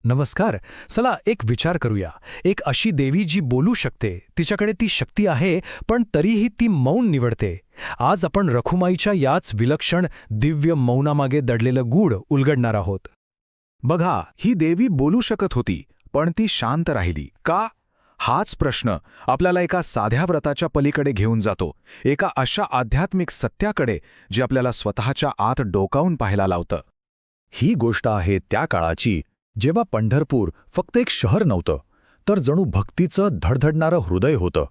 नमस्कार. चला एक विचार करूया. एक अशी देवी जी बोलू शकते, तिच्याकडे ती शक्ती आहे, पण तरीही ती मौन निवडते. आज आपण रखुमाईच्या याच विलक्षण दिव्य मौनामागे दडलेलं गूढ उलगडणार आहोत. बघा, ही देवी बोलू शकत होती, पण ती शांत राहिली का? हाच प्रश्न आपल्याला एका साध्या व्रताच्या पलीकडे घेऊन जातो, एका अशा आध्यात्मिक सत्याकडे जे आपल्याला स्वतःच्या आत डोकावून पाहायला लावतं. ही गोष्ट आहे त्या काळाची जेव्हा पंढरपूर फक्त एक शहर नव्हतं, तर जणू भक्तीचं धडधडणारं हृदय होतं.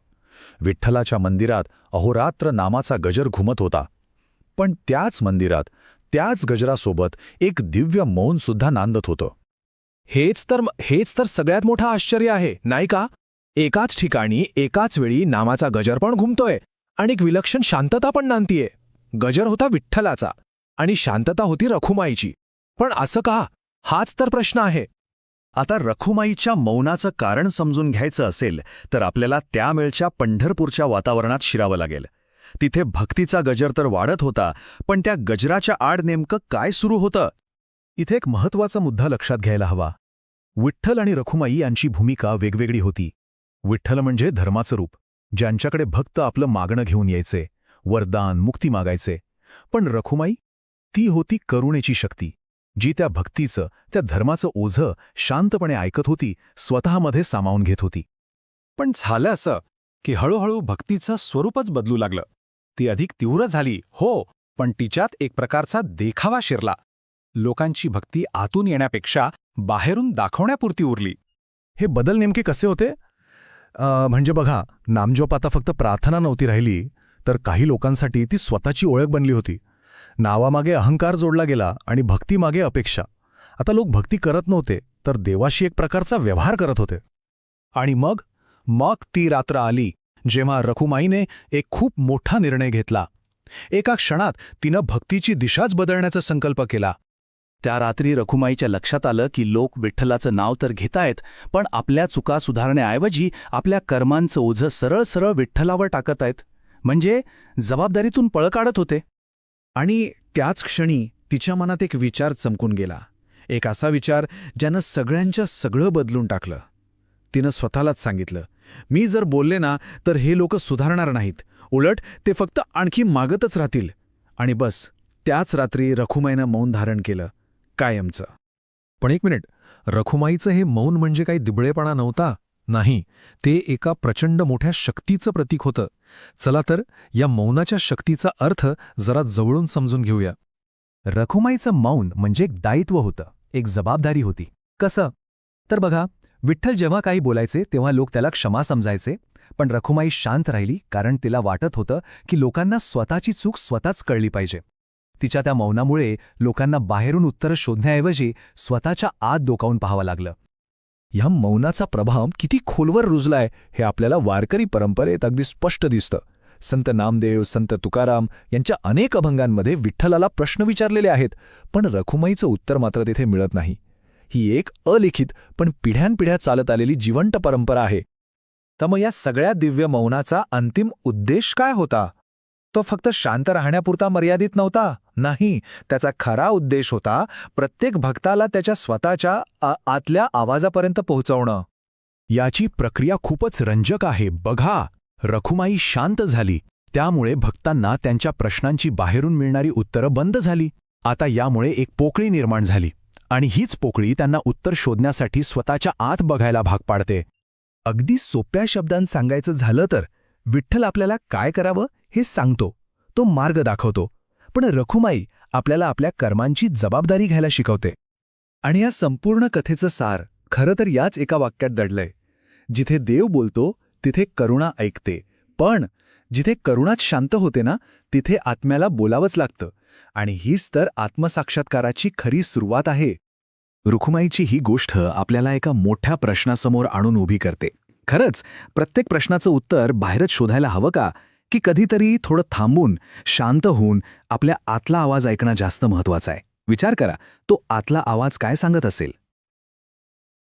विठ्ठलाच्या मंदिरात अहोरात्र नामाचा गजर घुमत होता. पण त्याच मंदिरात, त्याच गजरासोबत एक दिव्य मौनसुद्धा नांदत होतं. हेच तर सगळ्यात मोठं आश्चर्य आहे, नाही का? एकाच ठिकाणी एकाच वेळी नामाचा गजर पण घुमतोय आणि एक विलक्षण शांतता पण नांदतीये. गजर होता विठ्ठलाचा आणि शांतता होती रखुमाईची. पण असं का? हाच तर प्रश्न आहे. आता रखुमाईच्या मौनाचं कारण समजून घ्यायचं असेल तर आपल्याला त्यावेळच्या पंढरपूरच्या वातावरणात शिरावं लागेल. तिथे भक्तीचा गजर तर वाढत होता, पण त्या गजराच्या आड नेमकं काय सुरू होतं? इथे एक महत्त्वाचा मुद्दा लक्षात घ्यायला हवा. विठ्ठल आणि रखुमाई यांची भूमिका वेगवेगळी होती. विठ्ठल म्हणजे धर्माचं रूप, ज्यांच्याकडे भक्त आपलं मागणं घेऊन यायचे, वरदान, मुक्ती मागायचे. पण रखुमाई, ती होती करुणेची शक्ती, जी त्या भक्तीचं, त्या धर्माचं ओझं शांतपणे ऐकत होती, स्वतःमध्ये सामावून घेत होती. पण झालं असं की हळूहळू भक्तीचं स्वरूपच बदलू लागलं. ती अधिक तीव्र झाली, हो, पण तिच्यात एक प्रकारचा देखावा शिरला. लोकांची भक्ती आतून येण्यापेक्षा बाहेरून दाखवण्यापुरती उरली. हे बदल नेमके कसे होते? म्हणजे बघा, नामजोप आता फक्त प्रार्थना नव्हती राहिली, तर काही लोकांसाठी ती स्वतःची ओळख बनली होती. नावामागे अहंकार जोडला गेला आणि भक्तीमागे अपेक्षा. आता लोक भक्ती करत नव्हते, तर देवाशी एक प्रकारचा व्यवहार करत होते. आणि मग ती रात्र आली जेव्हा रखुमाईने एक खूप मोठा निर्णय घेतला. एका क्षणात तिनं भक्तीची दिशाच बदलण्याचा संकल्प केला. त्या रात्री रखुमाईच्या लक्षात आलं की लोक विठ्ठलाचं नाव तर घेतायत, पण आपल्या चुका सुधारण्याऐवजी आपल्या कर्मांचं ओझं सरळ सरळ विठ्ठलावर टाकत आहेत. म्हणजे जबाबदारीतून पळ काढत होते. आणि त्याच क्षणी तिच्या मनात एक विचार चमकून गेला. एक असा विचार ज्यानं सगळ्यांच्या सगळं बदलून टाकलं. तिनं स्वतःलाच सांगितलं, मी जर बोलले ना तर हे लोक सुधारणार नाहीत, उलट ते फक्त आणखी मागतच राहतील. आणि बस त्याच रात्री रखुमाईनं मौन धारण केलं, कायमचं. पण एक मिनिट, रखुमाईचं हे मौन म्हणजे काही दिबळेपणा नव्हता. नाही, ते एका प्रचंड मोठ्या शक्तीचं प्रतीक होतं. चला तर या मौनाच्या शक्तीचा अर्थ जरा जवळून समजून घेऊया. रखुमाईचं मौन म्हणजे एक दायित्व होतं, एक जबाबदारी होती. कसं? तर बघा, विठ्ठल जेव्हा काही बोलायचे तेव्हा लोक त्याला क्षमा समजायचे, पण रखुमाई शांत राहिली कारण तिला वाटत होतं की लोकांना स्वतःची चूक स्वतःच कळली पाहिजे. तिच्या त्या मौनामुळे लोकांना बाहेरून उत्तरं शोधण्याऐवजी स्वतःच्या आत डोकावून पाहावं लागलं. या मौनाचा प्रभाव किती खोलवर रुजलाय हे आपल्याला वारकरी परंपरेत अगदी स्पष्ट दिसतं. संत नामदेव, संत तुकाराम यांच्या अनेक अभंगांमध्ये विठ्ठलाला प्रश्न विचारलेले आहेत, पण रखुमाईचं उत्तर मात्र तिथे मिळत नाही. ही एक अलिखित पण पिढ्यानपिढ्या चालत आलेली जिवंत परंपरा आहे. तर मग या सगळ्या दिव्य मौनाचा अंतिम उद्देश काय होता? तो फक्त शांत राहण्यापुरता मर्यादित नव्हता. नाही, त्याचा खरा उद्देश होता प्रत्येक भक्ताला त्याच्या स्वतःच्या आतल्या आवाजापर्यंत पोहोचवणं. याची प्रक्रिया खूपच रंजक आहे. बघा, रखुमाई शांत झाली, त्यामुळे भक्तांना त्यांच्या प्रश्नांची बाहेरून मिळणारी उत्तरं बंद झाली. आता यामुळे एक पोकळी निर्माण झाली, आणि हीच पोकळी त्यांना उत्तर शोधण्यासाठी स्वतःच्या आत बघायला भाग पाडते. अगदी सोप्या शब्दांत सांगायचं झालं तर विठ्ठल आपल्याला काय करावं हे सांगतो, तो मार्ग दाखवतो. पण रखुमाई आपल्याला आपल्या कर्मांची जबाबदारी घ्यायला शिकवते. आणि या संपूर्ण कथेचं सार खरं तर याच एका वाक्यात दडलंय. जिथे देव बोलतो तिथे करुणा ऐकते, पण जिथे करुणाच शांत होते ना, तिथे आत्म्याला बोलावंच लागतं. आणि हीच तर आत्मसाक्षात्काराची खरी सुरुवात आहे. रखुमाईची ही गोष्ट आपल्याला एका मोठ्या प्रश्नासमोर आणून उभी करते. खरंच प्रत्येक प्रश्नाचं उत्तर बाहेरच शोधायला हवं का, की कधीतरी थोडं थांबून, शांत होऊन आपल्या आतला आवाज ऐकणं जास्त महत्त्वाचं आहे? विचार करा, तो आतला आवाज काय सांगत असेल?